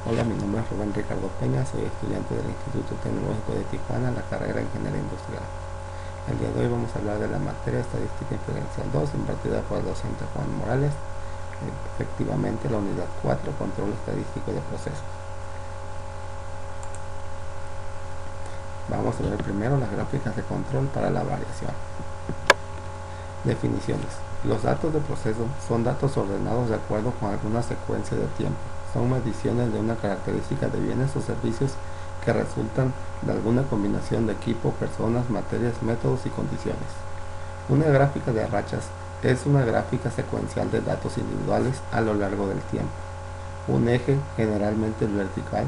Hola, mi nombre es Rubén Ricardo Peña, soy estudiante del Instituto Tecnológico de Tijuana, la carrera de Ingeniería Industrial. El día de hoy vamos a hablar de la materia Estadística Inferencial 2, impartida por el docente Juan Morales, efectivamente la unidad 4, Control Estadístico de Procesos. Vamos a ver primero las gráficas de control para la variación. Definiciones. Los datos de proceso son datos ordenados de acuerdo con alguna secuencia de tiempo. Son mediciones de una característica de bienes o servicios que resultan de alguna combinación de equipo, personas, materias, métodos y condiciones. Una gráfica de rachas es una gráfica secuencial de datos individuales a lo largo del tiempo. Un eje, generalmente el vertical,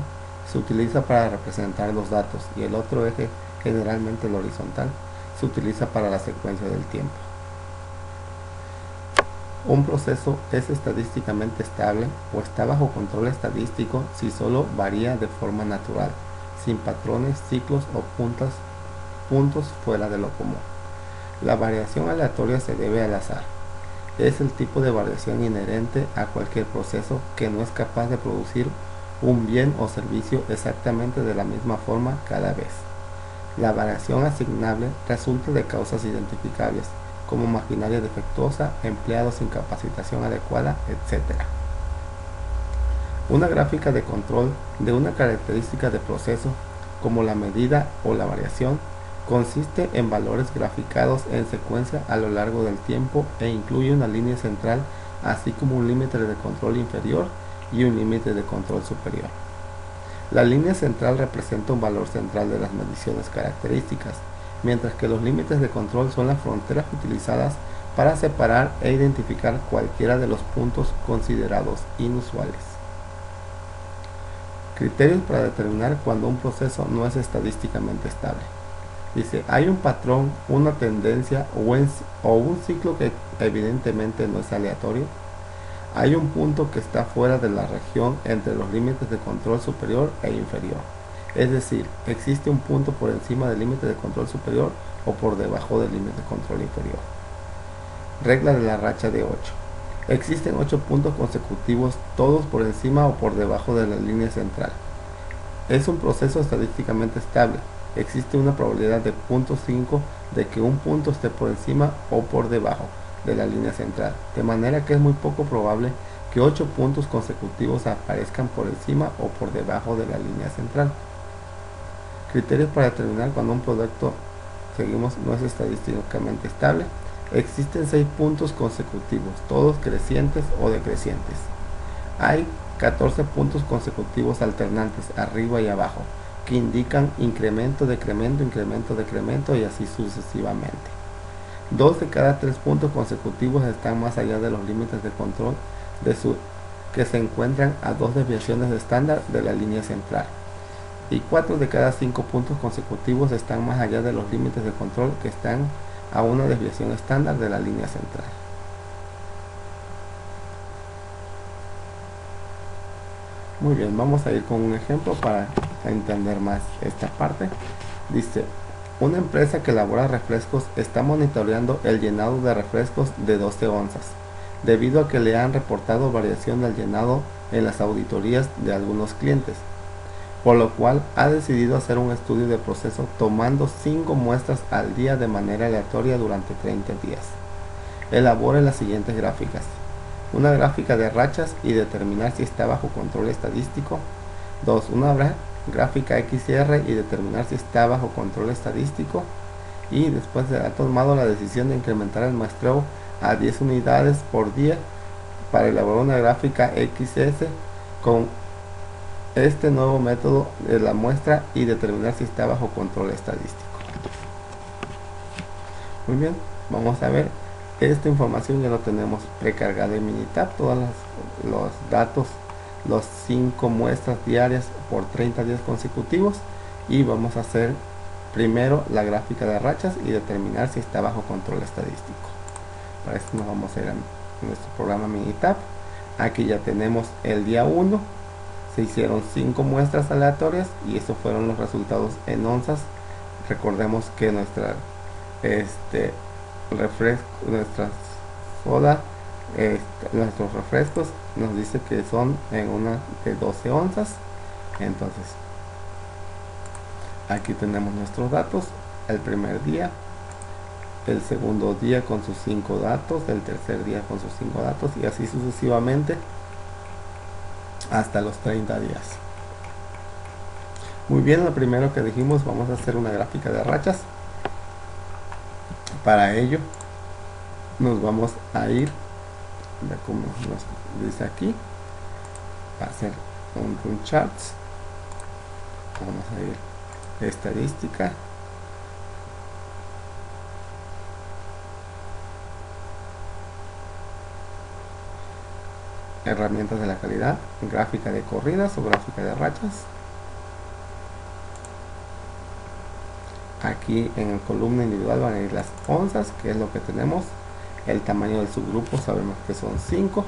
se utiliza para representar los datos y el otro eje, generalmente el horizontal, se utiliza para la secuencia del tiempo. Un proceso es estadísticamente estable o está bajo control estadístico si solo varía de forma natural, sin patrones, ciclos o puntos fuera de lo común. La variación aleatoria se debe al azar. Es el tipo de variación inherente a cualquier proceso que no es capaz de producir un bien o servicio exactamente de la misma forma cada vez. La variación asignable resulta de causas identificables, como maquinaria defectuosa, empleados sin capacitación adecuada, etc. Una gráfica de control de una característica de proceso, como la medida o la variación, consiste en valores graficados en secuencia a lo largo del tiempo e incluye una línea central, así como un límite de control inferior y un límite de control superior. La línea central representa un valor central de las mediciones características, mientras que los límites de control son las fronteras utilizadas para separar e identificar cualquiera de los puntos considerados inusuales. Criterios para determinar cuando un proceso no es estadísticamente estable. Dice, hay un patrón, una tendencia o un ciclo que evidentemente no es aleatorio. Hay un punto que está fuera de la región entre los límites de control superior e inferior. Es decir, existe un punto por encima del límite de control superior o por debajo del límite de control inferior. Regla de la racha de 8. Existen 8 puntos consecutivos, todos por encima o por debajo de la línea central. Es un proceso estadísticamente estable. Existe una probabilidad de 0.5 de que un punto esté por encima o por debajo de la línea central, de manera que es muy poco probable que 8 puntos consecutivos aparezcan por encima o por debajo de la línea central. Criterios para determinar cuando un producto, no es estadísticamente estable. Existen 6 puntos consecutivos, todos crecientes o decrecientes. Hay 14 puntos consecutivos alternantes, arriba y abajo, que indican incremento, decremento, incremento, decremento y así sucesivamente. 2 de cada 3 puntos consecutivos están más allá de los límites de control que se encuentran a 2 desviaciones de estándar de la línea central. Y 4 de cada 5 puntos consecutivos están más allá de los límites de control que están a una desviación estándar de la línea central. Muy bien, vamos a ir con un ejemplo para entender más esta parte. Dice, una empresa que elabora refrescos está monitoreando el llenado de refrescos de 12 onzas, debido a que le han reportado variación del llenado en las auditorías de algunos clientes, por lo cual ha decidido hacer un estudio de proceso tomando 5 muestras al día de manera aleatoria durante 30 días. Elabore las siguientes gráficas. Una gráfica de rachas y determinar si está bajo control estadístico. 2. Una gráfica XR y determinar si está bajo control estadístico. Y después de haber tomado la decisión de incrementar el muestreo a 10 unidades por día para elaborar una gráfica XS con este nuevo método de la muestra y determinar si está bajo control estadístico. Muy bien, vamos a ver. Esta información ya lo tenemos precargada en Minitab, todos los datos, los 5 muestras diarias por 30 días consecutivos, y vamos a hacer primero la gráfica de rachas y determinar si está bajo control estadístico. Para esto nos vamos a ir a nuestro programa Minitab. Aquí ya tenemos el día 1, se hicieron 5 muestras aleatorias y estos fueron los resultados en onzas. Recordemos que nuestra nuestra soda, nuestros refrescos nos dice que son en una de 12 onzas. Entonces aquí tenemos nuestros datos, el primer día, el segundo día con sus 5 datos, el tercer día con sus 5 datos, y así sucesivamente hasta los 30 días. Muy bien, lo primero que dijimos, vamos a hacer una gráfica de rachas. Para ello nos vamos a ir, como nos dice aquí, a hacer un run charts. Vamos a ir estadística, herramientas de la calidad, gráfica de corridas o gráfica de rachas. Aquí en el columna individual van a ir las onzas, que es lo que tenemos. El tamaño del subgrupo sabemos que son 5,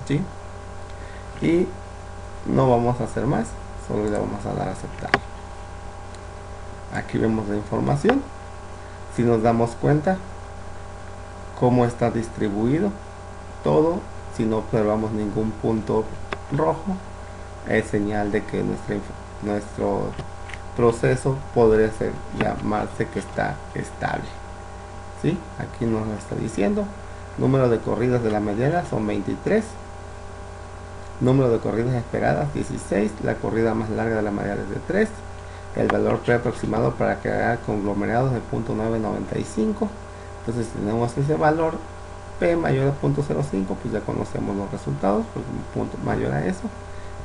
¿sí? Y no vamos a hacer más, solo le vamos a dar a aceptar. Aquí vemos la información. Si nos damos cuenta cómo está distribuido todo, si no observamos ningún punto rojo, es señal de que nuestro proceso podría llamarse que está estable, ¿sí? Aquí nos lo está diciendo. Número de corridas de la mediana son 23, número de corridas esperadas 16, la corrida más larga de la mediana es de 3, el valor preaproximado para crear conglomerados de 0.995. Entonces tenemos ese valor P mayor a 0.05, pues ya conocemos los resultados, pues un punto mayor a eso.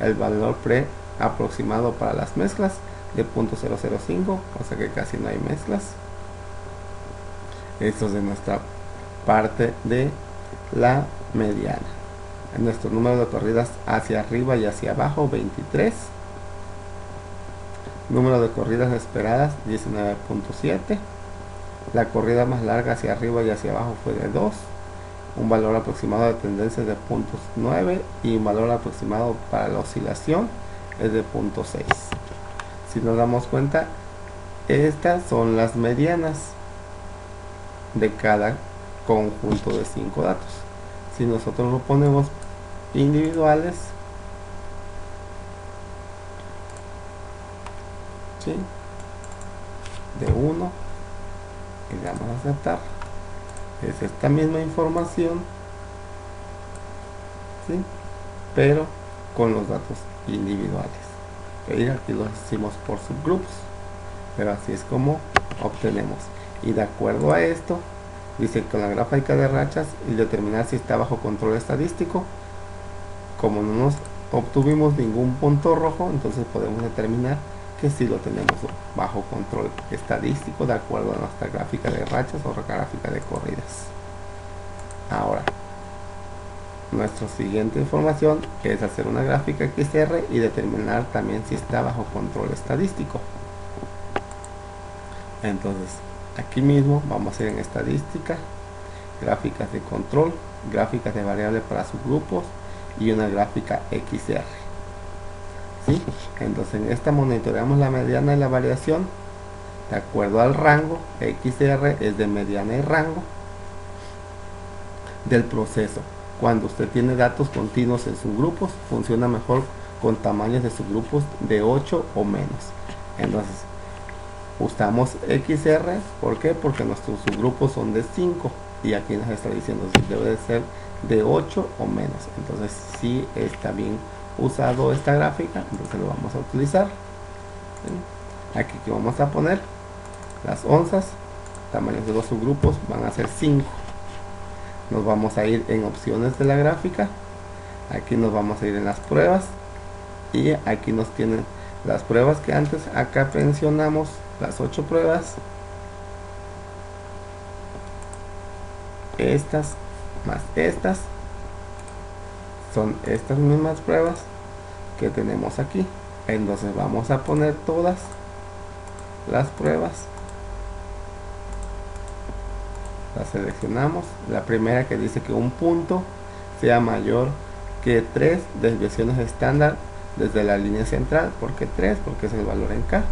El valor preaproximado para las mezclas de 0.005, o sea que casi no hay mezclas. Esto es de nuestra parte de la mediana. En nuestro número de corridas hacia arriba y hacia abajo 23, número de corridas esperadas 19.7, la corrida más larga hacia arriba y hacia abajo fue de 2, un valor aproximado de tendencia de 0.9 y un valor aproximado para la oscilación es de 0.6. Si nos damos cuenta, estas son las medianas de cada conjunto de 5 datos. Si nosotros lo ponemos individuales, ¿sí?, de 1 y le damos a aceptar, es esta misma información, ¿sí?, pero con los datos individuales. Y aquí lo hicimos por subgrupos, pero así es como obtenemos. Y de acuerdo a esto, dice con la gráfica de rachas y determinar si está bajo control estadístico. Como no nos obtuvimos ningún punto rojo, entonces podemos determinar que sí lo tenemos bajo control estadístico de acuerdo a nuestra gráfica de rachas o gráfica de corridas. Ahora, nuestra siguiente información es hacer una gráfica XR y determinar también si está bajo control estadístico. Entonces, aquí mismo vamos a ir en estadística, gráficas de control, gráficas de variables para subgrupos y una gráfica XR, ¿sí? Entonces en esta monitoreamos la mediana y la variación de acuerdo al rango. XR es de mediana y rango del proceso. Cuando usted tiene datos continuos en subgrupos, funciona mejor con tamaños de subgrupos de 8 o menos. Entonces usamos XR, ¿por qué? Porque nuestros subgrupos son de 5 y aquí nos está diciendo si debe de ser de 8 o menos. Entonces si está bien usado esta gráfica, entonces lo vamos a utilizar, ¿sí? Aquí que vamos a poner las onzas, tamaños de los subgrupos van a ser 5. Nos vamos a ir en opciones de la gráfica, aquí nos vamos a ir en las pruebas y aquí nos tienen las pruebas que antes acá mencionamos, las 8 pruebas, estas más estas son estas mismas pruebas que tenemos aquí. Entonces vamos a poner todas las pruebas, las seleccionamos. La primera que dice que un punto sea mayor que 3 desviaciones estándar desde la línea central. ¿Por qué 3? Porque es el valor en K.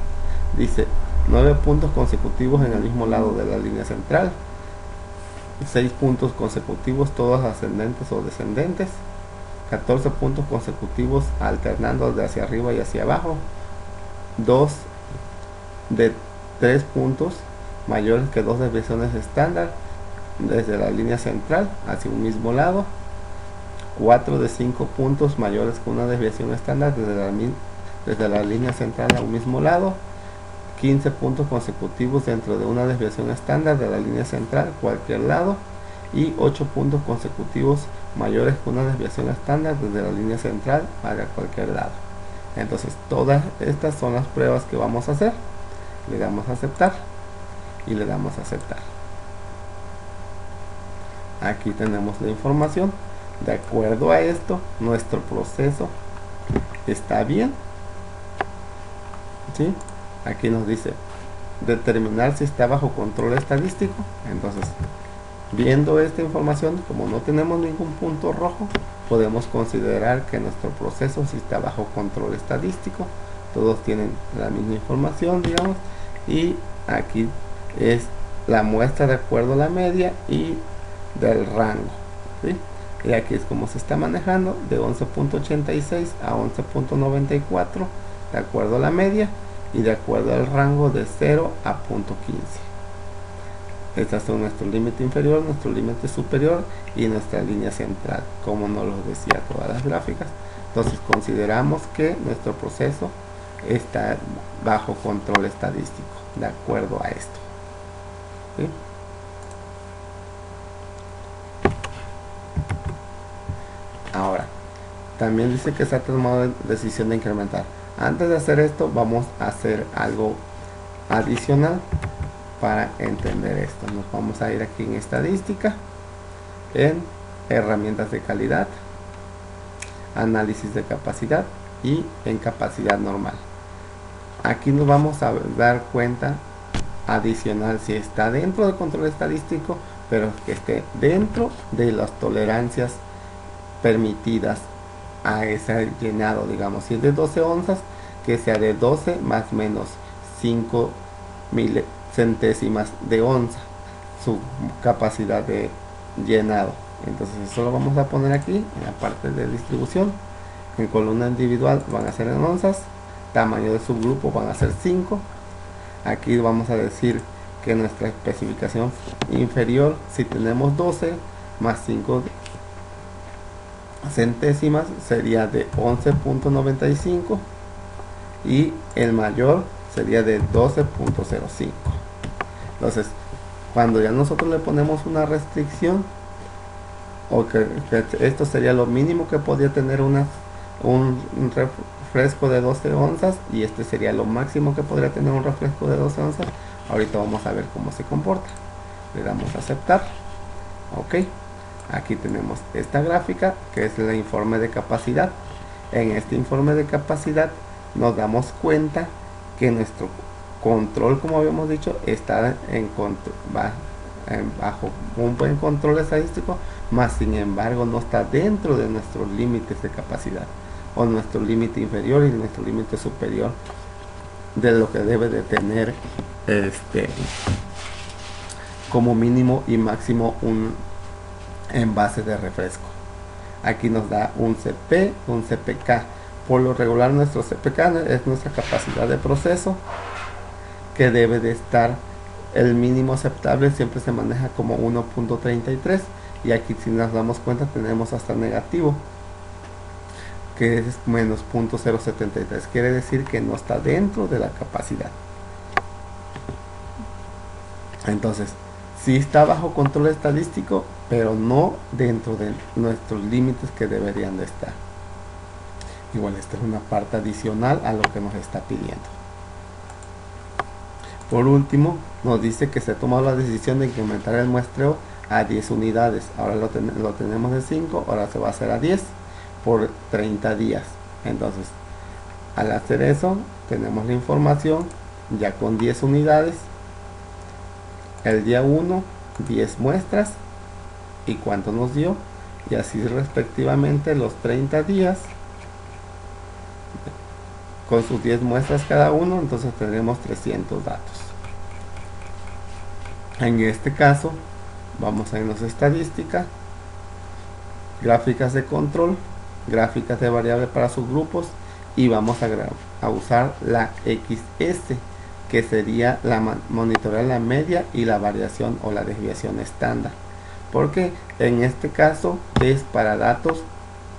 Dice 9 puntos consecutivos en el mismo lado de la línea central, 6 puntos consecutivos todos ascendentes o descendentes, 14 puntos consecutivos alternando de hacia arriba y hacia abajo, 2 de 3 puntos mayores que 2 desviaciones estándar desde la línea central hacia un mismo lado, 4 de 5 puntos mayores que una desviación estándar desde la línea central a un mismo lado, 15 puntos consecutivos dentro de una desviación estándar de la línea central cualquier lado, y 8 puntos consecutivos mayores que una desviación estándar desde la línea central hacia cualquier lado. Entonces todas estas son las pruebas que vamos a hacer. Le damos a aceptar y le damos a aceptar. Aquí tenemos la información. De acuerdo a esto, nuestro proceso está bien, ¿sí? Aquí nos dice determinar si está bajo control estadístico. Entonces, viendo esta información, como no tenemos ningún punto rojo, podemos considerar que nuestro proceso sí está bajo control estadístico. Todos tienen la misma información, digamos, y aquí es la muestra de acuerdo a la media y del rango, ¿sí? Y aquí es como se está manejando de 11.86 a 11.94 de acuerdo a la media y de acuerdo al rango de 0 a 0.15. Estas son nuestro límite inferior, nuestro límite superior y nuestra línea central, como nos lo decía todas las gráficas. Entonces consideramos que nuestro proceso está bajo control estadístico de acuerdo a esto, ¿sí? Ahora, también dice que se ha tomado la decisión de incrementar. Antes de hacer esto, vamos a hacer algo adicional para entender esto. Nos vamos a ir aquí en estadística, en herramientas de calidad, análisis de capacidad y en capacidad normal. Aquí nos vamos a dar cuenta adicional si está dentro del control estadístico, pero que esté dentro de las tolerancias permitidas a ese llenado. Digamos, si es de 12 onzas, que sea de 12 más menos 5 centésimas de onza su capacidad de llenado. Entonces eso lo vamos a poner aquí en la parte de distribución. En columna individual van a ser en onzas, tamaño de subgrupo van a ser 5. Aquí vamos a decir que nuestra especificación inferior, si tenemos 12 más 5 centésimas, sería de 11.95 y el mayor sería de 12.05. Entonces, cuando ya nosotros le ponemos una restricción, o que esto sería lo mínimo que podría tener un refresco de 12 onzas, y este sería lo máximo que podría tener un refresco de 12 onzas. Ahorita vamos a ver cómo se comporta. Le damos a aceptar. Ok, aquí tenemos esta gráfica que es el informe de capacidad. En este informe de capacidad nos damos cuenta que nuestro control, como habíamos dicho, está bajo un buen control estadístico, más sin embargo no está dentro de nuestros límites de capacidad, o nuestro límite inferior y nuestro límite superior de lo que debe de tener como mínimo y máximo un envase de refresco. Aquí nos da un CP, un CPK. Por lo regular nuestro CPK es nuestra capacidad de proceso, que debe de estar, el mínimo aceptable siempre se maneja como 1.33, y aquí si nos damos cuenta tenemos hasta negativo, que es menos 0.073, quiere decir que no está dentro de la capacidad. Entonces sí está bajo control estadístico, pero no dentro de nuestros límites que deberían de estar. Igual esta es una parte adicional a lo que nos está pidiendo. Por último, nos dice que se ha tomado la decisión de incrementar el muestreo a 10 unidades. Ahora lo tenemos de 5, ahora se va a hacer a 10 por 30 días. Entonces, al hacer eso, tenemos la información ya con 10 unidades. El día 1, 10 muestras y cuánto nos dio, y así respectivamente los 30 días con sus 10 muestras cada uno. Entonces tendremos 300 datos. En este caso vamos a irnos a estadística, gráficas de control, gráficas de variables para subgrupos y vamos a usar la XS, que sería monitorear la media y la variación o la desviación estándar, porque en este caso es para datos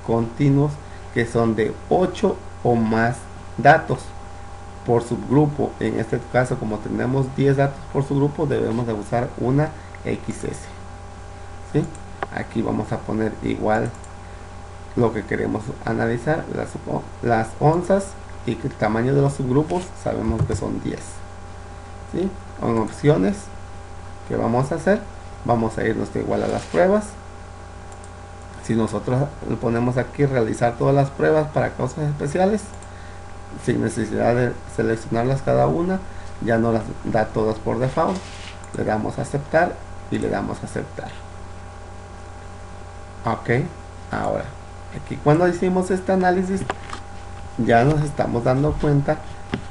continuos que son de 8 o más datos por subgrupo. En este caso, como tenemos 10 datos por subgrupo, debemos de usar una XS, ¿sí? Aquí vamos a poner igual lo que queremos analizar, las onzas, y que el tamaño de los subgrupos sabemos que son 10, ¿sí? En opciones que vamos a hacer, vamos a irnos de igual a las pruebas. Si nosotros le ponemos aquí realizar todas las pruebas para causas especiales, sin necesidad de seleccionarlas cada una, ya no las da todas por default. Le damos a aceptar y le damos a aceptar. Ok, ahora aquí cuando hicimos este análisis ya nos estamos dando cuenta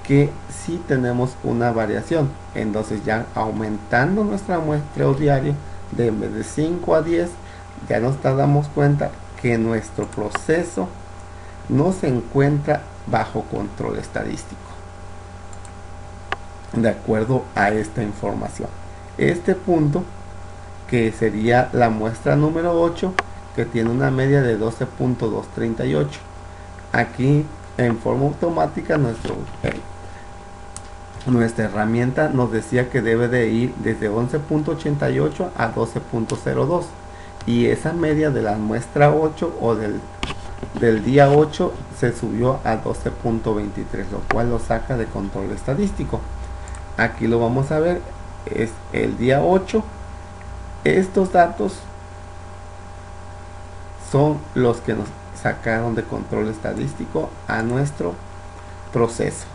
que sí tenemos una variación. Entonces ya aumentando nuestra muestreo diario de en vez de 5 a 10, ya nos damos cuenta que nuestro proceso no se encuentra bajo control estadístico, de acuerdo a esta información. Este punto, que sería la muestra número 8, que tiene una media de 12.238, aquí en forma automática nuestra herramienta nos decía que debe de ir desde 11.88 a 12.02, y esa media de la muestra 8 o del día 8 se subió a 12.23, lo cual lo saca de control estadístico. Aquí lo vamos a ver, es el día 8. Estos datos son los que nos sacaron de control estadístico a nuestro proceso.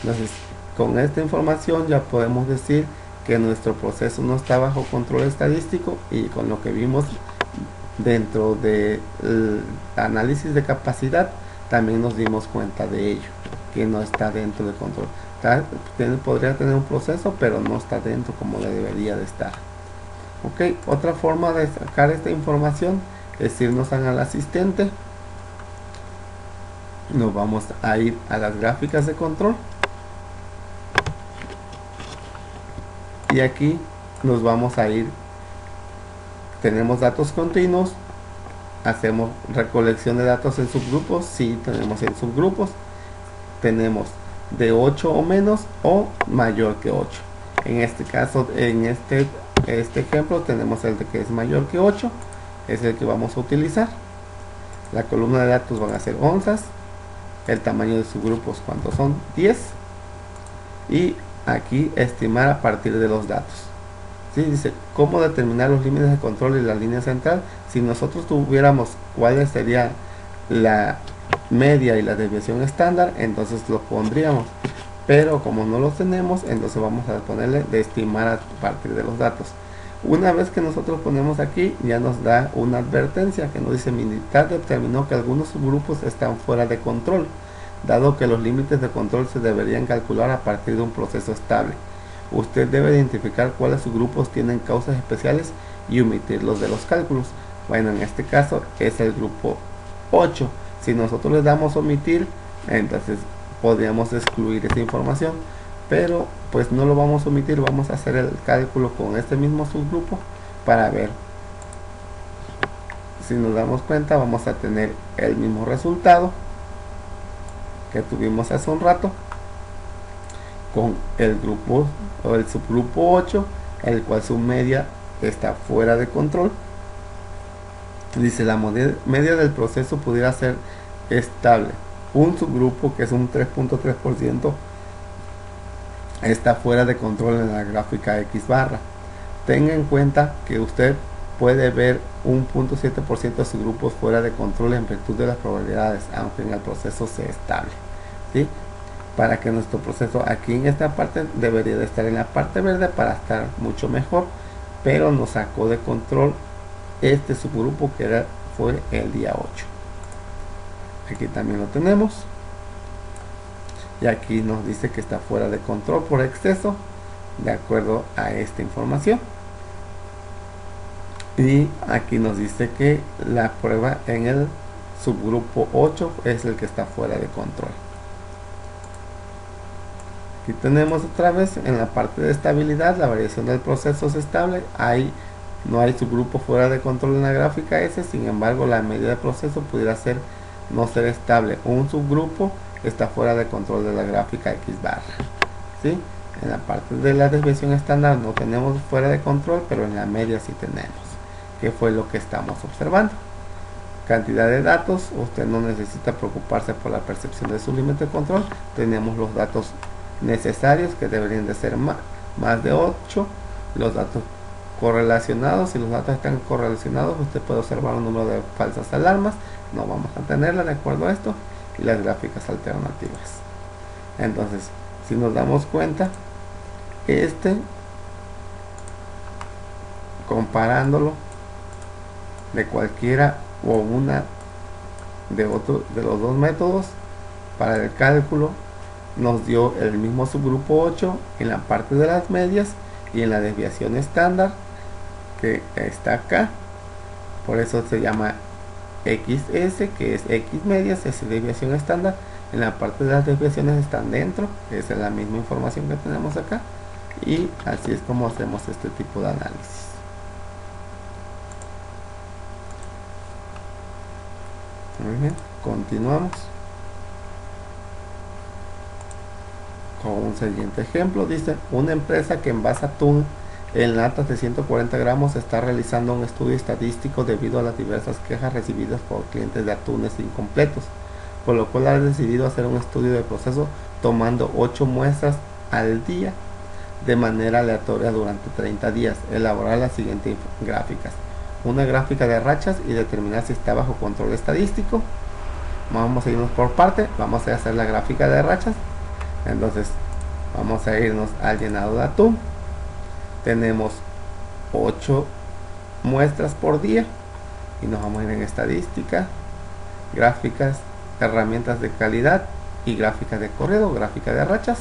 Entonces, con esta información ya podemos decir que nuestro proceso no está bajo control estadístico, y con lo que vimos dentro del análisis de capacidad también nos dimos cuenta de ello, que no está dentro de control. Podría tener un proceso, pero no está dentro como debería de estar. Ok, otra forma de sacar esta información es irnos al asistente. Nos vamos a ir a las gráficas de control y aquí nos vamos a ir. Tenemos datos continuos, hacemos recolección de datos en subgrupos. Si tenemos en subgrupos, tenemos de 8 o menos o mayor que 8. En este caso, en este ejemplo, tenemos el de que es mayor que 8, es el que vamos a utilizar. La columna de datos van a ser onzas, el tamaño de subgrupos cuántos son, 10, y aquí estimar a partir de los datos. ¿Sí? Dice cómo determinar los límites de control y la línea central. Si nosotros tuviéramos cuál sería la media y la desviación estándar, entonces lo pondríamos, pero como no los tenemos, entonces vamos a ponerle de estimar a partir de los datos. Una vez que nosotros ponemos aquí, ya nos da una advertencia que nos dice: Minitab determinó que algunos subgrupos están fuera de control, dado que los límites de control se deberían calcular a partir de un proceso estable. Usted debe identificar cuáles subgrupos tienen causas especiales y omitirlos de los cálculos. Bueno, en este caso es el grupo 8. Si nosotros le damos omitir, entonces podríamos excluir esa información, pero pues no lo vamos a omitir. Vamos a hacer el cálculo con este mismo subgrupo para ver. Si nos damos cuenta, vamos a tener el mismo resultado que tuvimos hace un rato con el grupo o el subgrupo 8, el cual su media está fuera de control. Dice: la media del proceso pudiera ser estable. Un subgrupo, que es un 3.3%, está fuera de control en la gráfica X barra. Tenga en cuenta que usted puede ver un 0.7% de subgrupos fuera de control en virtud de las probabilidades, aunque en el proceso sea estable. ¿Sí? Para que nuestro proceso aquí en esta parte debería de estar en la parte verde para estar mucho mejor, pero nos sacó de control este subgrupo que fue el día 8. Aquí también lo tenemos, y aquí nos dice que está fuera de control por exceso, de acuerdo a esta información. Y aquí nos dice que la prueba en el subgrupo 8 es el que está fuera de control. Aquí tenemos otra vez en la parte de estabilidad, la variación del proceso es estable, no hay subgrupo fuera de control en la gráfica S, sin embargo la medida de proceso pudiera ser no ser estable. Un subgrupo está fuera de control de la gráfica X barra. ¿Sí? En la parte de la desviación estándar no tenemos fuera de control, pero en la media sí tenemos, que fue lo que estamos observando. Cantidad de datos, usted no necesita preocuparse por la percepción de su límite de control, tenemos los datos necesarios que deberían de ser más de 8, los datos correlacionados, si los datos están correlacionados usted puede observar un número de falsas alarmas, no vamos a tenerla de acuerdo a esto, y las gráficas alternativas. Entonces si nos damos cuenta, comparándolo de cualquiera o una de los dos métodos para el cálculo, nos dio el mismo subgrupo 8 en la parte de las medias y en la desviación estándar que está acá, por eso se llama XS, que es X medias, es desviación estándar. En la parte de las desviaciones están dentro, esa es la misma información que tenemos acá, y así es como hacemos este tipo de análisis. Muy bien, continuamos con un siguiente ejemplo. Dice, una empresa que envasa atún en latas de 140 gramos está realizando un estudio estadístico debido a las diversas quejas recibidas por clientes de atunes incompletos, por lo cual ha decidido hacer un estudio de proceso tomando 8 muestras al día de manera aleatoria durante 30 días. Elaborar las siguientes gráficas: una gráfica de rachas y determinar si está bajo control estadístico. Vamos a irnos por parte, vamos a hacer la gráfica de rachas. Entonces vamos a irnos al llenado de atún, tenemos 8 muestras por día y nos vamos a ir en estadística, gráficas, herramientas de calidad y gráfica de corrido, gráfica de rachas.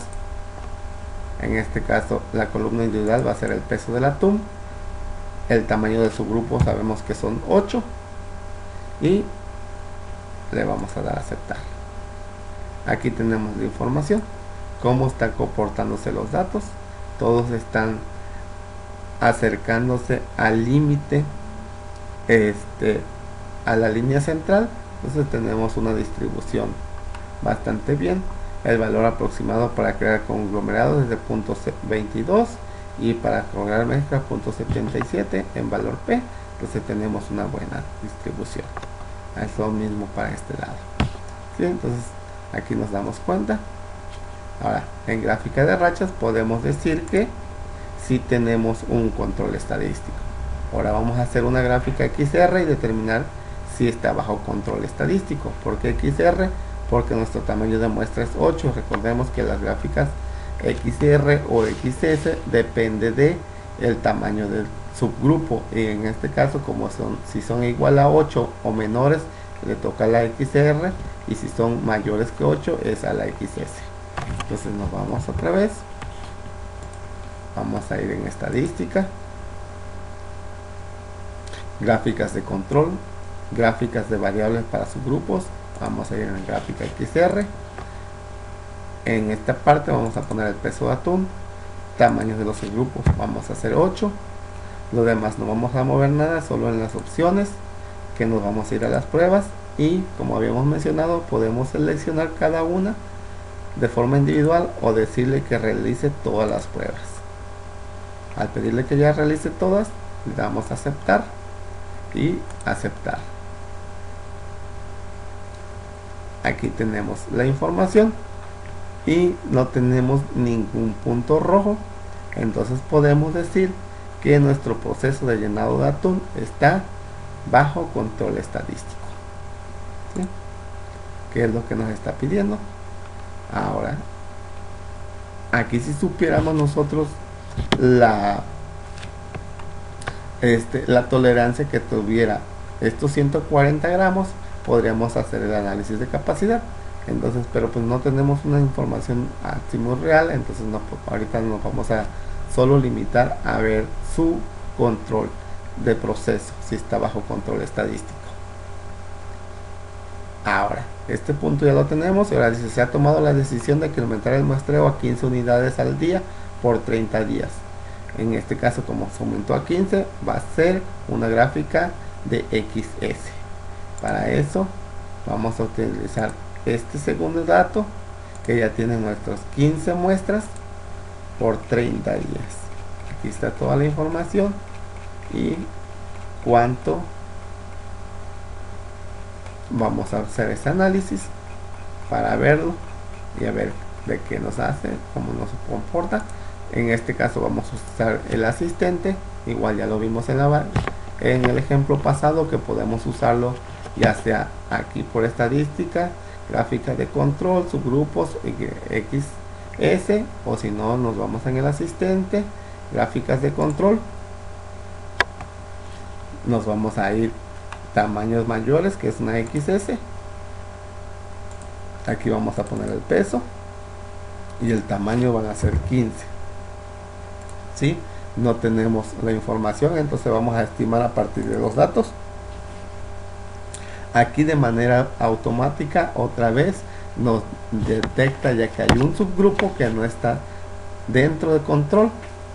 En este caso la columna individual va a ser el peso del atún, el tamaño de su grupo sabemos que son 8 y le vamos a dar a aceptar. Aquí tenemos la información, cómo están comportándose los datos, todos están acercándose al límite, a la línea central. Entonces tenemos una distribución bastante bien. El valor aproximado para crear conglomerados es de 0.22 y para crear mezcla 0.77 en valor P. Entonces tenemos una buena distribución. Es lo mismo para este lado. ¿Sí? Entonces aquí nos damos cuenta. Ahora en gráfica de rachas podemos decir que si tenemos un control estadístico. Ahora vamos a hacer una gráfica XR y determinar si está bajo control estadístico. ¿Por qué XR? Porque nuestro tamaño de muestra es 8. Recordemos que las gráficas XR o XS depende de el tamaño del subgrupo, y en este caso como si son igual a 8 o menores le toca la XR, y si son mayores que 8 es a la XS. Entonces nos vamos otra vez, vamos a ir en estadística, gráficas de control, gráficas de variables para subgrupos, vamos a ir en gráfica XR. En esta parte vamos a poner el peso de atún, tamaños de los subgrupos vamos a hacer 8, lo demás no vamos a mover nada, solo en las opciones que nos vamos a ir a las pruebas, y como habíamos mencionado podemos seleccionar cada una de forma individual o decirle que realice todas las pruebas. Al pedirle que ya realice todas, le damos a aceptar y aceptar. Aquí tenemos la información y no tenemos ningún punto rojo, entonces podemos decir que nuestro proceso de llenado de atún está bajo control estadístico. ¿Sí? ¿Qué es lo que nos está pidiendo? Ahora, aquí si supiéramos nosotros la tolerancia que tuviera estos 140 gramos, podríamos hacer el análisis de capacidad. Entonces, pero pues no tenemos una información así muy real, entonces no, pues, ahorita nos vamos a solo limitar a ver su control de proceso, si está bajo control estadístico. Ahora, este punto ya lo tenemos. Y ahora dice, se ha tomado la decisión de incrementar el muestreo a 15 unidades al día por 30 días. En este caso, como se aumentó a 15, va a ser una gráfica de XS. Para eso vamos a utilizar este segundo dato, que ya tiene nuestros 15 muestras por 30 días. Aquí está toda la información y cuánto vamos a hacer ese análisis para verlo y a ver de qué nos hace, cómo nos comporta. En este caso vamos a usar el asistente, igual ya lo vimos en el ejemplo pasado, que podemos usarlo ya sea aquí por estadística, gráfica de control, subgrupos XS, o si no nos vamos en el asistente, gráficas de control, nos vamos a ir tamaños mayores, que es una XS. Aquí vamos a poner el peso y el tamaño van a ser 15. ¿Sí? No tenemos la información, entonces vamos a estimar a partir de los datos. Aquí de manera automática otra vez nos detecta ya que hay un subgrupo que no está dentro de control.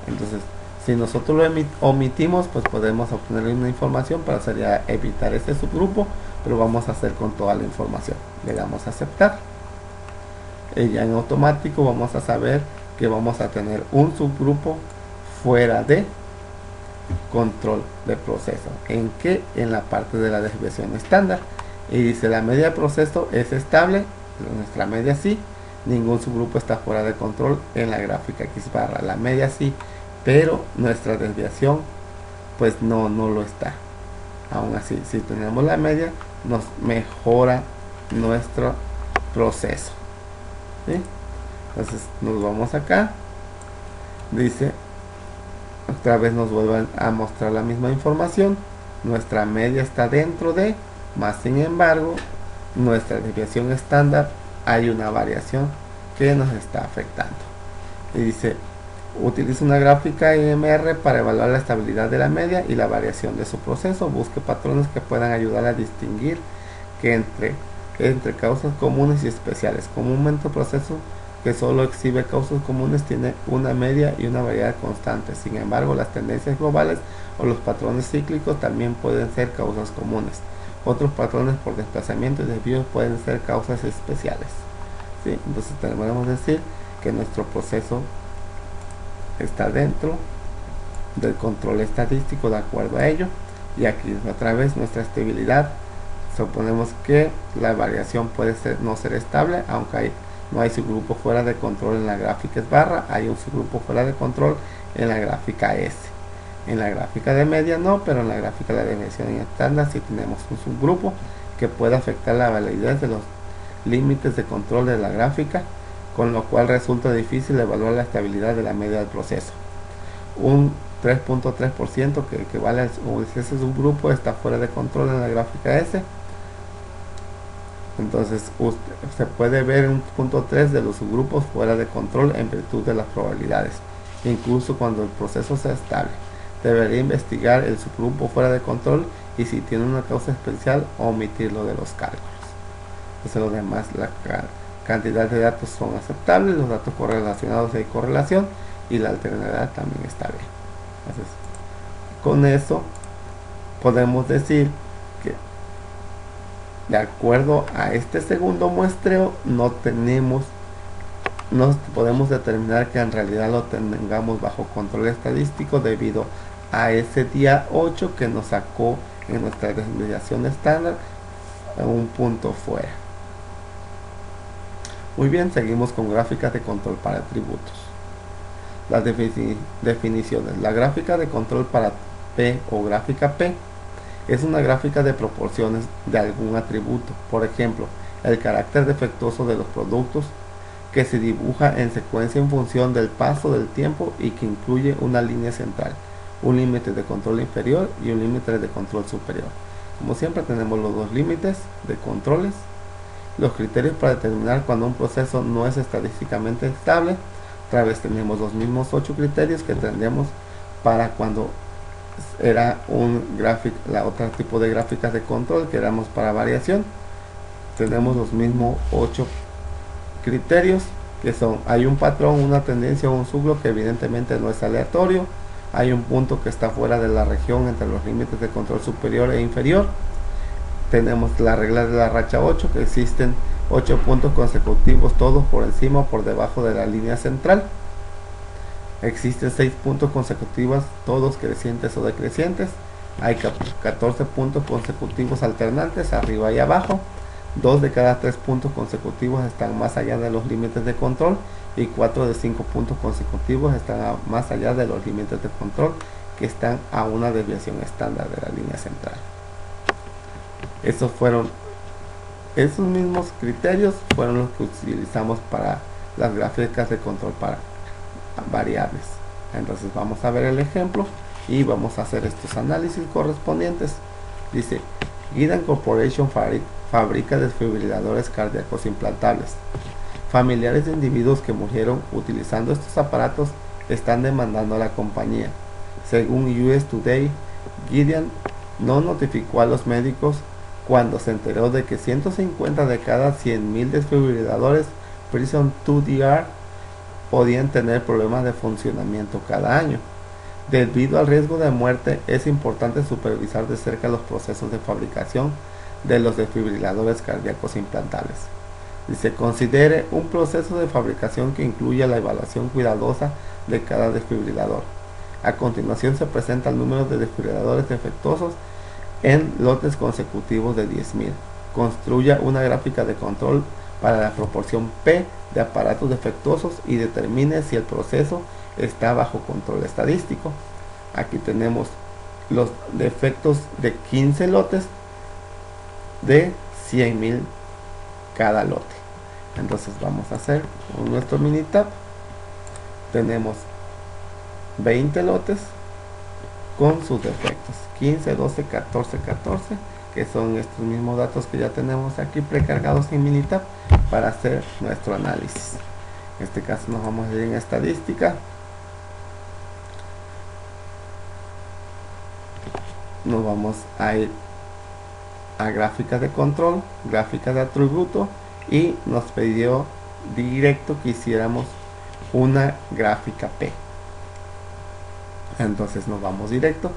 Entonces, si nosotros lo omitimos, pues podemos obtener una información para sería evitar ese subgrupo, pero vamos a hacer con toda la información. Le damos a aceptar. Y ya en automático vamos a saber que vamos a tener un subgrupo fuera de control de proceso. ¿En qué? En la parte de la desviación estándar. Y dice, la media de proceso es estable, nuestra media sí, ningún subgrupo está fuera de control en la gráfica X barra. La media sí, pero nuestra desviación pues no lo está. Aún así, si tenemos la media, nos mejora nuestro proceso. ¿Sí? Entonces nos vamos acá, dice, otra vez nos vuelven a mostrar la misma información. Nuestra media está dentro de, más sin embargo, nuestra desviación estándar hay una variación que nos está afectando. Y dice, utiliza una gráfica IMR para evaluar la estabilidad de la media y la variación de su proceso. Busque patrones que puedan ayudar a distinguir que entre causas comunes y especiales. Comúnmente el proceso que solo exhibe causas comunes tiene una media y una variedad constante. Sin embargo, las tendencias globales o los patrones cíclicos también pueden ser causas comunes. Otros patrones por desplazamiento y desvíos pueden ser causas especiales. ¿Sí? Entonces podemos decir que nuestro proceso está dentro del control estadístico de acuerdo a ello. Y aquí otra vez nuestra estabilidad. Suponemos que la variación puede no ser estable, aunque no hay subgrupo fuera de control en la gráfica S barra, hay un subgrupo fuera de control en la gráfica S. En la gráfica de media no, pero en la gráfica de la desviación estándar sí tenemos un subgrupo que puede afectar la validez de los límites de control de la gráfica, con lo cual resulta difícil evaluar la estabilidad de la media del proceso. Un 3.3% que equivale a ese subgrupo está fuera de control en la gráfica S. Entonces se puede ver un punto 3 de los subgrupos fuera de control en virtud de las probabilidades, incluso cuando el proceso sea estable. Debería investigar el subgrupo fuera de control y si tiene una causa especial omitirlo de los cálculos. Entonces los demás, la cantidad de datos son aceptables, los datos correlacionados hay correlación y la alternabilidad también está bien. Entonces, con eso podemos decir que de acuerdo a este segundo muestreo no podemos determinar que en realidad lo tengamos bajo control estadístico debido a ese día 8 que nos sacó en nuestra desviación estándar un punto fuera. Muy bien, seguimos con gráficas de control para atributos. Las definiciones. La gráfica de control para P o gráfica P es una gráfica de proporciones de algún atributo, por ejemplo, el carácter defectuoso de los productos, que se dibuja en secuencia en función del paso del tiempo y que incluye una línea central, un límite de control inferior y un límite de control superior. Como siempre tenemos los dos límites de controles. Los criterios para determinar cuando un proceso no es estadísticamente estable. Otra vez tenemos los mismos 8 criterios que tendríamos para cuando era un gráfico, la otra tipo de gráficas de control que éramos para variación. tenemos los mismos 8 criterios, que son: hay un patrón, una tendencia o un ciclo que evidentemente no es aleatorio, hay un punto que está fuera de la región entre los límites de control superior e inferior, tenemos la regla de la racha 8, que existen 8 puntos consecutivos todos por encima o por debajo de la línea central, existen 6 puntos consecutivos todos crecientes o decrecientes, hay 14 puntos consecutivos alternantes arriba y abajo, 2 de cada 3 puntos consecutivos están más allá de los límites de control y 4 de 5 puntos consecutivos están más allá de los límites de control, que están a una desviación estándar de la línea central. Esos mismos criterios fueron los que utilizamos para las gráficas de control para variables. Entonces vamos a ver el ejemplo y vamos a hacer estos análisis correspondientes. Dice: Guidant Corporation fabrica desfibriladores cardíacos implantables. Familiares de individuos que murieron utilizando estos aparatos están demandando a la compañía. Según US Today, Guidant no notificó a los médicos cuando se enteró de que 150 de cada 100.000 desfibriladores Prison 2DR podían tener problemas de funcionamiento cada año. Debido al riesgo de muerte, es importante supervisar de cerca los procesos de fabricación de los desfibriladores cardíacos implantables. Dice: considere un proceso de fabricación que incluya la evaluación cuidadosa de cada desfibrilador. A continuación se presenta el número de desfibriladores defectuosos en lotes consecutivos de 10.000. Construya una gráfica de control para la proporción P de aparatos defectuosos y determine si el proceso está bajo control estadístico. Aquí tenemos los defectos de 15 lotes de 100.000 cada lote. Entonces vamos a hacer nuestro Minitab. Tenemos 20 lotes con sus defectos: 15, 12, 14, 14, que son estos mismos datos que ya tenemos aquí precargados en Minitab para hacer nuestro análisis. En este caso nos vamos a ir en estadística, nos vamos a ir a gráficas de control, gráficas de atributo, y nos pidió directo que hiciéramos una gráfica P. Entonces nos vamos directo.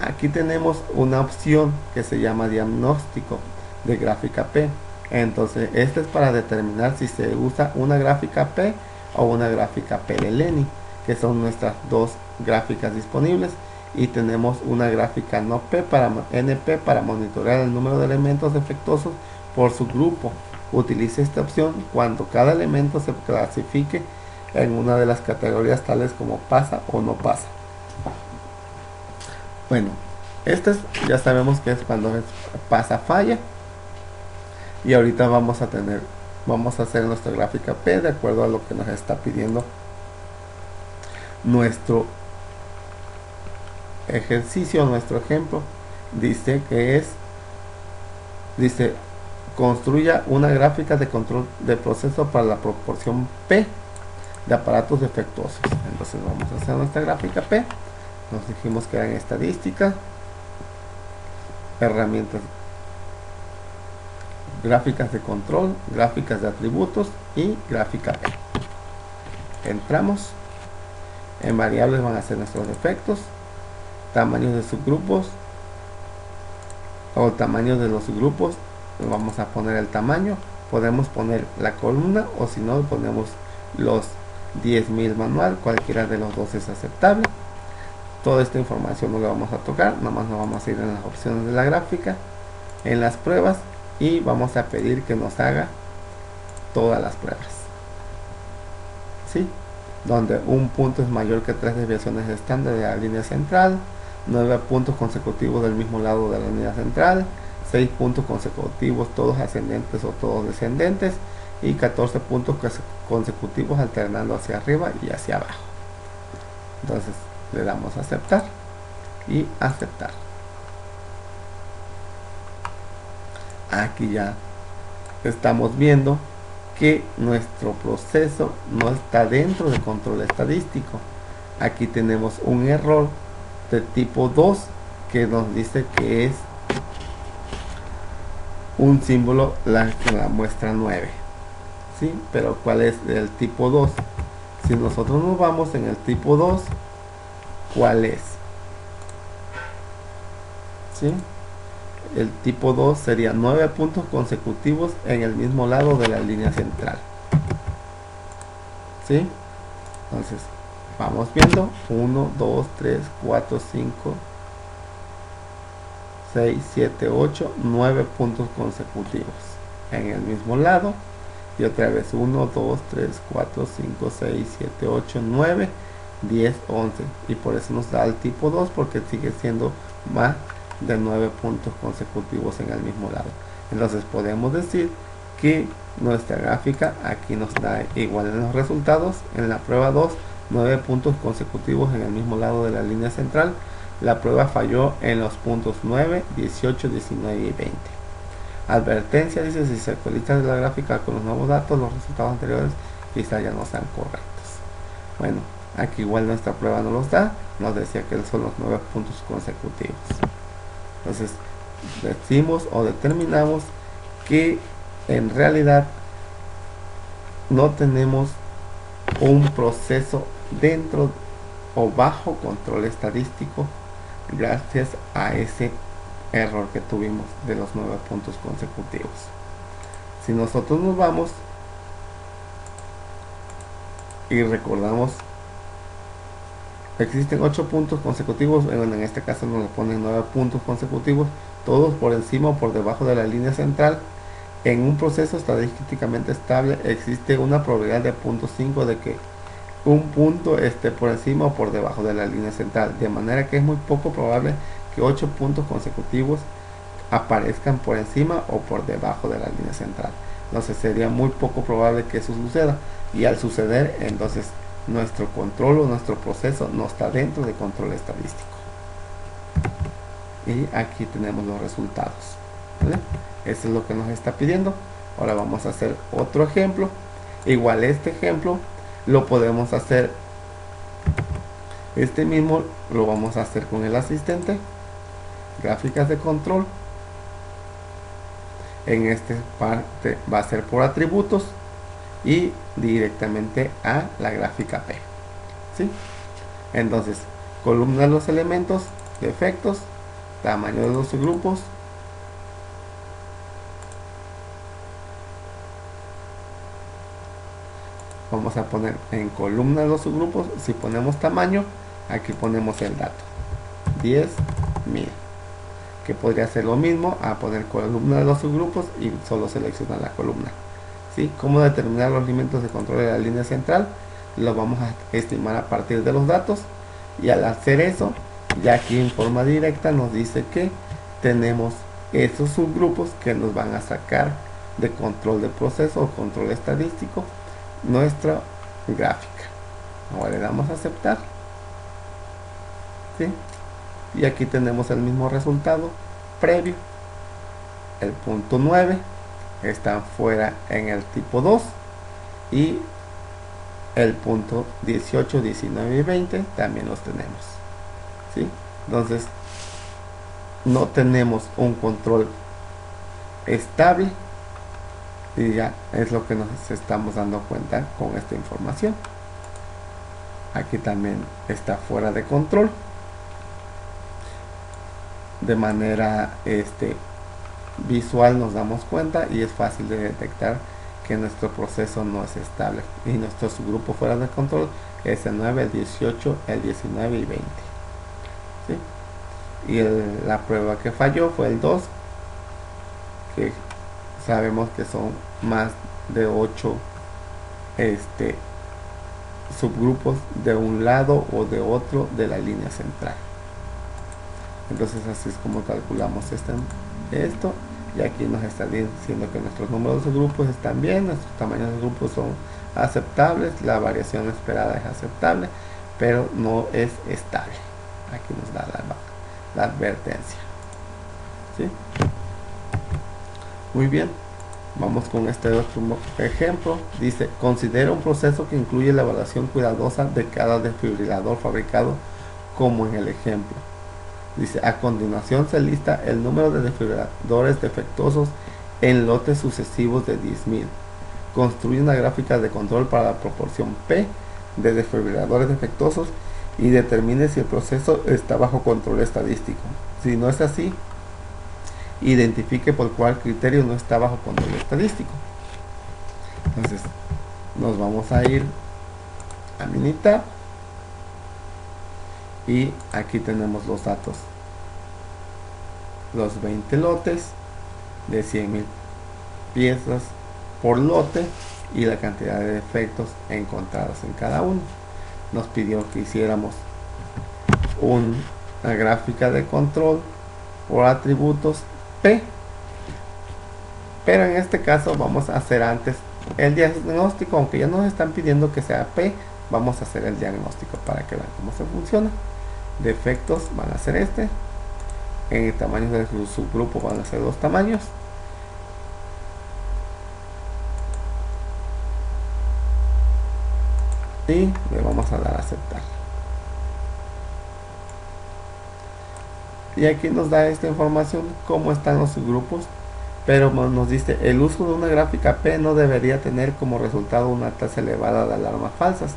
Aquí tenemos una opción que se llama diagnóstico de gráfica P. Entonces este es para determinar si se usa una gráfica P o una gráfica P de Lenny, que son nuestras dos gráficas disponibles. Y tenemos una gráfica no P para NP para monitorear el número de elementos defectuosos por su grupo. Utilice esta opción cuando cada elemento se clasifique en una de las categorías tales como pasa o no pasa. Bueno, ya sabemos que es cuando pasa falla, y ahorita vamos a hacer nuestra gráfica P de acuerdo a lo que nos está pidiendo nuestro ejercicio, nuestro ejemplo. Dice construya una gráfica de control de proceso para la proporción P de aparatos defectuosos. Entonces vamos a hacer nuestra gráfica P. Nos dijimos que eran estadísticas, herramientas, gráficas de control, gráficas de atributos y gráfica P. Entramos en variables, van a ser nuestros defectos, tamaños de subgrupos o tamaños de los subgrupos. Vamos a poner el tamaño, podemos poner la columna o si no ponemos los 10.000 manual, cualquiera de los dos es aceptable. Toda esta información no la vamos a tocar, nada más nos vamos a ir en las opciones de la gráfica, en las pruebas, y vamos a pedir que nos haga todas las pruebas, ¿sí? Donde un punto es mayor que 3 desviaciones estándar de la línea central, 9 puntos consecutivos del mismo lado de la línea central, 6 puntos consecutivos todos ascendentes o todos descendentes, y 14 puntos consecutivos alternando hacia arriba y hacia abajo. Entonces le damos a aceptar y aceptar. Aquí ya estamos viendo que nuestro proceso no está dentro del control estadístico. Aquí tenemos un error de tipo 2 que nos dice que es un símbolo que la muestra 9, ¿sí? Pero ¿cuál es el tipo 2? Si nosotros nos vamos en el tipo 2, ¿cuál es? ¿Sí? El tipo 2 sería 9 puntos consecutivos en el mismo lado de la línea central, ¿sí? Entonces, vamos viendo 1, 2, 3, 4, 5, 6, 7, 8, 9 puntos consecutivos en el mismo lado. Y otra vez 1, 2, 3, 4, 5, 6, 7, 8, 9, 10, 11. Y por eso nos da el tipo 2, porque sigue siendo más de 9 puntos consecutivos en el mismo lado. Entonces podemos decir que nuestra gráfica aquí nos da igual en los resultados. En la prueba 2, 9 puntos consecutivos en el mismo lado de la línea central. La prueba falló en los puntos 9, 18, 19 y 20. Advertencia, dice: si se actualiza la gráfica con los nuevos datos, los resultados anteriores quizás ya no sean correctos. Bueno, aquí igual nuestra prueba no los da, nos decía que son los 9 puntos consecutivos. Entonces decimos o determinamos que en realidad no tenemos un proceso dentro o bajo control estadístico gracias a ese error que tuvimos de los 9 puntos consecutivos. Si nosotros nos vamos y recordamos, existen 8 puntos consecutivos, bueno, en este caso nos lo ponen 9 puntos consecutivos, todos por encima o por debajo de la línea central. En un proceso estadísticamente estable existe una probabilidad de 0.5 de que un punto esté por encima o por debajo de la línea central, de manera que es muy poco probable que 8 puntos consecutivos aparezcan por encima o por debajo de la línea central. Entonces sería muy poco probable que eso suceda, y al suceder, entonces nuestro control o nuestro proceso no está dentro de control estadístico. Y aquí tenemos los resultados, ¿vale? Eso es lo que nos está pidiendo. Ahora vamos a hacer otro ejemplo. Igual este ejemplo lo podemos hacer, este mismo lo vamos a hacer con el asistente, gráficas de control. En esta parte va a ser por atributos y directamente a la gráfica P, ¿sí? Entonces, columna de los elementos, defectos, tamaño de los grupos, vamos a poner en columna de los subgrupos. Si ponemos tamaño, aquí ponemos el dato 10.000, que podría ser lo mismo a poner columna de los subgrupos y solo seleccionar la columna, ¿sí? ¿Cómo determinar los límites de control de la línea central? Lo vamos a estimar a partir de los datos, y al hacer eso, ya aquí en forma directa nos dice que tenemos esos subgrupos que nos van a sacar de control de proceso o control estadístico nuestra gráfica. Ahora le damos a aceptar, ¿sí? Y aquí tenemos el mismo resultado previo. El punto 9 está fuera en el tipo 2, y el punto 18, 19 y 20 también los tenemos, ¿sí? Entonces no tenemos un control estable, y ya es lo que nos estamos dando cuenta con esta información. Aquí también está fuera de control. De manera visual nos damos cuenta, y es fácil de detectar que nuestro proceso no es estable, y nuestro subgrupo fuera de control es el 9, el 18, el 19 y 20, ¿sí? Y la prueba que falló fue el 2, que sabemos que son más de 8 subgrupos de un lado o de otro de la línea central. Entonces así es como calculamos esto, y aquí nos está diciendo que nuestros números de grupos están bien, nuestros tamaños de grupos son aceptables, la variación esperada es aceptable, pero no es estable. Aquí nos da la advertencia, ¿sí? Muy bien, vamos con este otro ejemplo. Dice: considera un proceso que incluye la evaluación cuidadosa de cada desfibrilador fabricado como en el ejemplo. Dice: a continuación se lista el número de desfibriladores defectuosos en lotes sucesivos de 10.000. Construye una gráfica de control para la proporción P de desfibriladores defectuosos y determine si el proceso está bajo control estadístico. Si no es así, identifique por cuál criterio no está bajo control estadístico. Entonces nos vamos a ir a Minitab y aquí tenemos los datos, los 20 lotes de 100.000 piezas por lote y la cantidad de defectos encontrados en cada uno. Nos pidió que hiciéramos una gráfica de control por atributos P, pero en este caso vamos a hacer antes el diagnóstico. Aunque ya nos están pidiendo que sea P, vamos a hacer el diagnóstico para que vean cómo se funciona. Defectos van a ser este, en el tamaño de su subgrupo van a ser 2 tamaños, y le vamos a dar a aceptar. Y aquí nos da esta información, cómo están los subgrupos, pero nos dice: el uso de una gráfica P no debería tener como resultado una tasa elevada de alarmas falsas.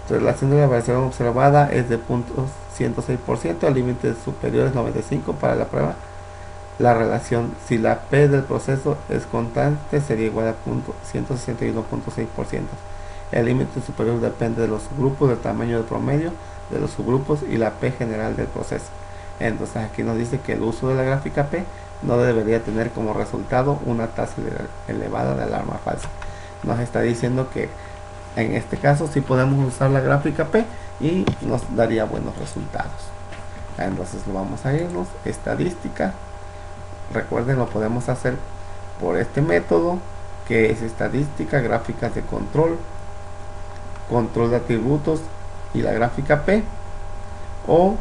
Relación de la variación observada es de 0.106%, el límite superior es 95 para la prueba. La relación, si la P del proceso es constante, sería igual a 161.6%. El límite superior depende de los subgrupos, del tamaño del promedio de los subgrupos y la P general del proceso. Entonces aquí nos dice que el uso de la gráfica P no debería tener como resultado una tasa elevada de alarma falsa. Nos está diciendo que en este caso sí podemos usar la gráfica P y nos daría buenos resultados. Entonces vamos a irnos, estadística. Recuerden, lo podemos hacer por este método, que es estadística, gráficas de control, control de atributos y la gráfica P, o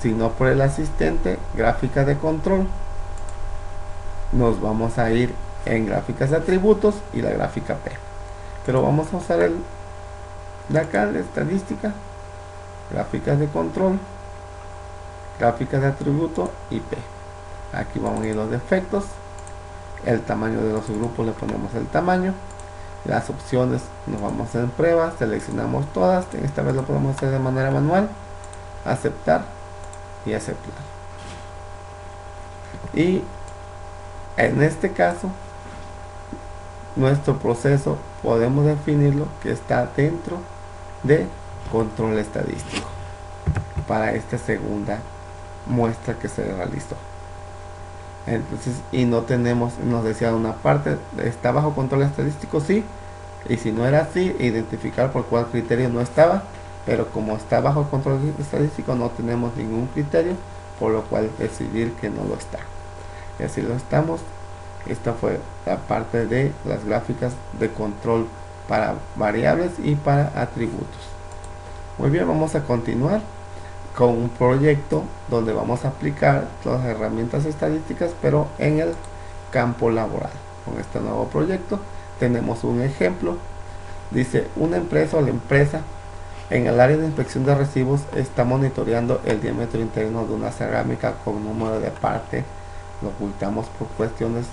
si no por el asistente, gráfica de control. Nos vamos a ir en gráficas de atributos y la gráfica P, pero vamos a usar el de acá, la estadística, gráficas de control, gráficas de atributo y P. Aquí vamos a ir los defectos, el tamaño de los subgrupos, le ponemos el tamaño, las opciones nos vamos en prueba, seleccionamos todas, esta vez lo podemos hacer de manera manual, aceptar y aceptar. Y en este caso nuestro proceso podemos definirlo que está dentro de control estadístico para esta segunda muestra que se realizó. Entonces, y no tenemos, nos decía una parte, está bajo control estadístico, sí, y si no era así, identificar por cuál criterio no estaba, pero como está bajo control estadístico no tenemos ningún criterio, por lo cual decidir que no lo está. Y así lo estamos. Esta fue la parte de las gráficas de control para variables y para atributos. Muy bien, vamos a continuar con un proyecto donde vamos a aplicar las herramientas estadísticas, pero en el campo laboral. Con este nuevo proyecto tenemos un ejemplo. Dice: una empresa o la empresa en el área de inspección de recibos está monitoreando el diámetro interno de una cerámica con número de parte. Lo ocultamos por cuestiones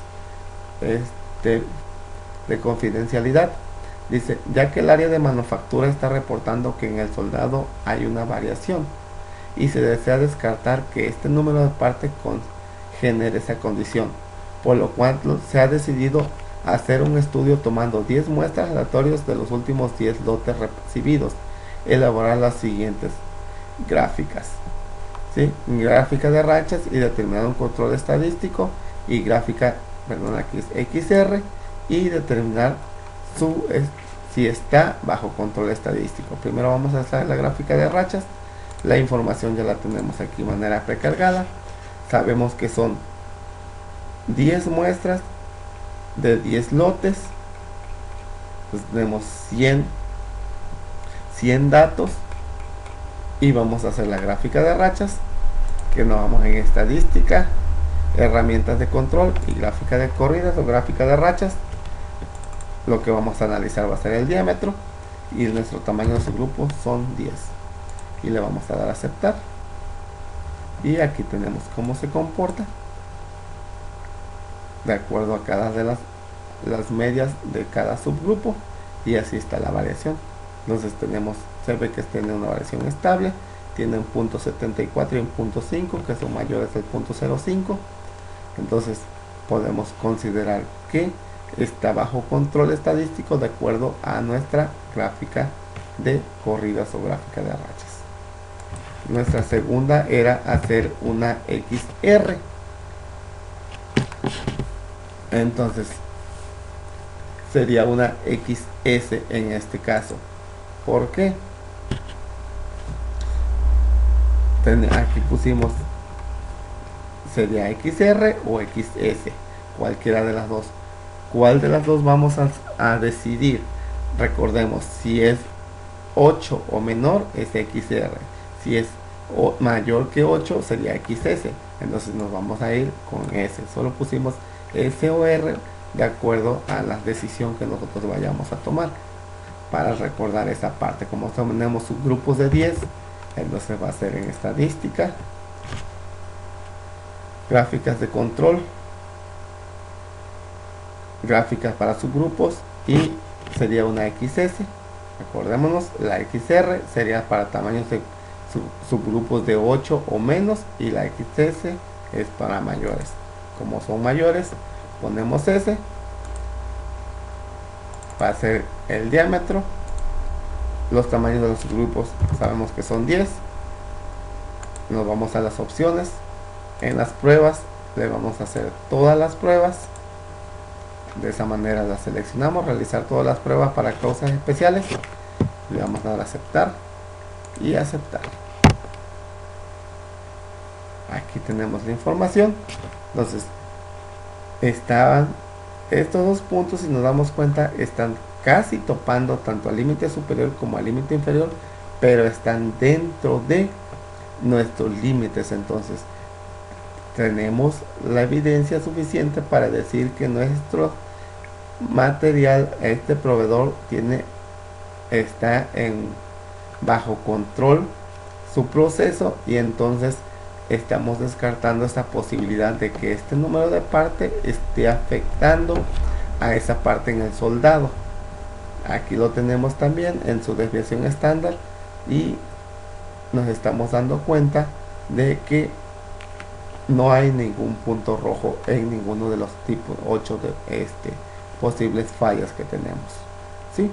de confidencialidad. Dice: ya que el área de manufactura está reportando que en el soldado hay una variación y se desea descartar que este número de parte genere esa condición, por lo cual se ha decidido hacer un estudio tomando 10 muestras aleatorias de los últimos 10 lotes recibidos, elaborar las siguientes gráficas, ¿sí? Gráfica de rachas y determinar un control estadístico, y gráfica, perdón, aquí es XR, y determinar si está bajo control estadístico. Primero vamos a hacer la gráfica de rachas. La información ya la tenemos aquí de manera precargada. Sabemos que son 10 muestras de 10 lotes. Entonces tenemos 100 datos. Y vamos a hacer la gráfica de rachas, que nos vamos en estadística, herramientas de control y gráfica de corridas o gráfica de rachas. Lo que vamos a analizar va a ser el diámetro, y nuestro tamaño de su grupo son 10. Y le vamos a dar a aceptar, y aquí tenemos cómo se comporta. de acuerdo a cada de las medias de cada subgrupo, y así está la variación. Entonces se ve que tiene una variación estable, tiene un punto 74 y un punto 5 que son mayores del punto 0,5. Entonces podemos considerar que está bajo control estadístico de acuerdo a nuestra gráfica de corridas o gráfica de rachas. Nuestra segunda era hacer una XR. Entonces sería una XS en este caso. ¿Por qué? Aquí pusimos sería XR o XS, cualquiera de las dos. ¿Cuál de las dos vamos a decidir? Recordemos, si es 8 o menor es XR, si es mayor que 8 sería XS. Entonces nos vamos a ir con S. Solo pusimos S o R de acuerdo a la decisión que nosotros vayamos a tomar, para recordar esa parte. Como tenemos subgrupos de 10, entonces va a ser en estadística, gráficas de control, gráficas para subgrupos, y sería una XS. Acordémonos, la XR sería para tamaños de subgrupos de 8 o menos, y la XS es para mayores. Como son mayores, ponemos S, va a ser el diámetro. Los tamaños de los subgrupos sabemos que son 10. Nos vamos a las opciones. En las pruebas le vamos a hacer todas las pruebas. De esa manera las seleccionamos, realizar todas las pruebas para causas especiales. Le vamos a dar a aceptar y aceptar. Aquí tenemos la información. Entonces estaban estos dos puntos, si nos damos cuenta, están casi topando tanto al límite superior como al límite inferior, pero están dentro de nuestros límites. Entonces tenemos la evidencia suficiente para decir que nuestro material, este proveedor, está bajo control su proceso, y entonces estamos descartando esa posibilidad de que este número de parte esté afectando a esa parte en el soldado. Aquí lo tenemos también en su desviación estándar, y nos estamos dando cuenta de que no hay ningún punto rojo en ninguno de los tipos 8 de posibles fallas que tenemos. ¿Sí?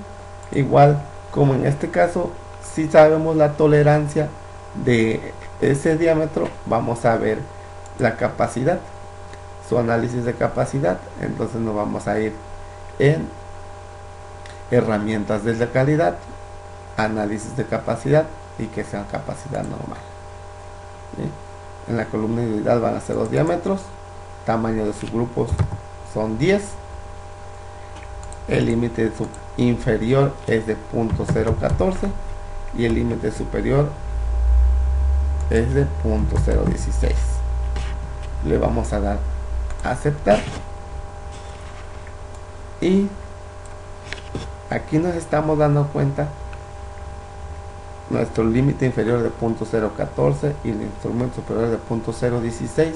Igual como en este caso, si sabemos la tolerancia de ese diámetro, vamos a ver la capacidad, su análisis de capacidad. Entonces nos vamos a ir en herramientas de la calidad, análisis de capacidad, y que sea capacidad normal. ¿Sí? En la columna individual van a ser los diámetros, tamaño de subgrupos son 10, el límite inferior es de 0.014 y el límite superior es de 0.016. Le vamos a dar a aceptar, y aquí nos estamos dando cuenta nuestro límite inferior de 0.014 y el instrumento superior de 0.016,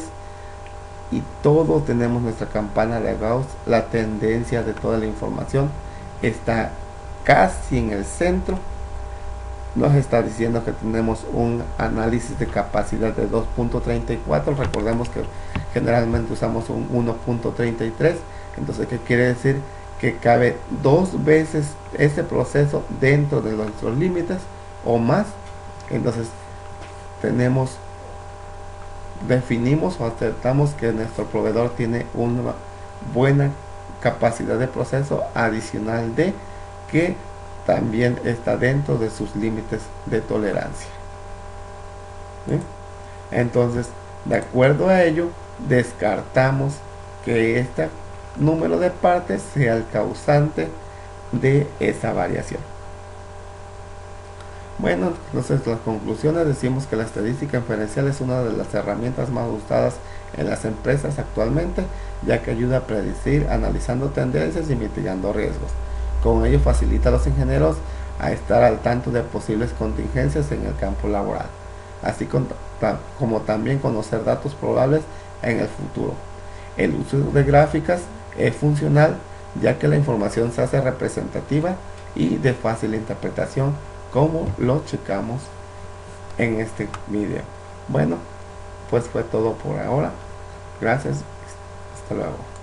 y todo tenemos nuestra campana de Gauss. La tendencia de toda la información está casi en el centro. Nos está diciendo que tenemos un análisis de capacidad de 2.34. recordemos que generalmente usamos un 1.33. entonces, ¿qué quiere decir? Que cabe 2 veces ese proceso dentro de nuestros límites o más. Entonces definimos o aceptamos que nuestro proveedor tiene una buena capacidad de proceso, adicional de que también está dentro de sus límites de tolerancia. ¿Sí? Entonces, de acuerdo a ello, descartamos que este número de partes sea el causante de esa variación. Bueno, entonces las conclusiones: decimos que la estadística inferencial es una de las herramientas más usadas en las empresas actualmente, ya que ayuda a predecir analizando tendencias y mitigando riesgos. Con ello facilita a los ingenieros a estar al tanto de posibles contingencias en el campo laboral, así como también conocer datos probables en el futuro. El uso de gráficas es funcional ya que la información se hace representativa y de fácil interpretación, como lo checamos en este video. Bueno, pues fue todo por ahora. Gracias. Hasta luego.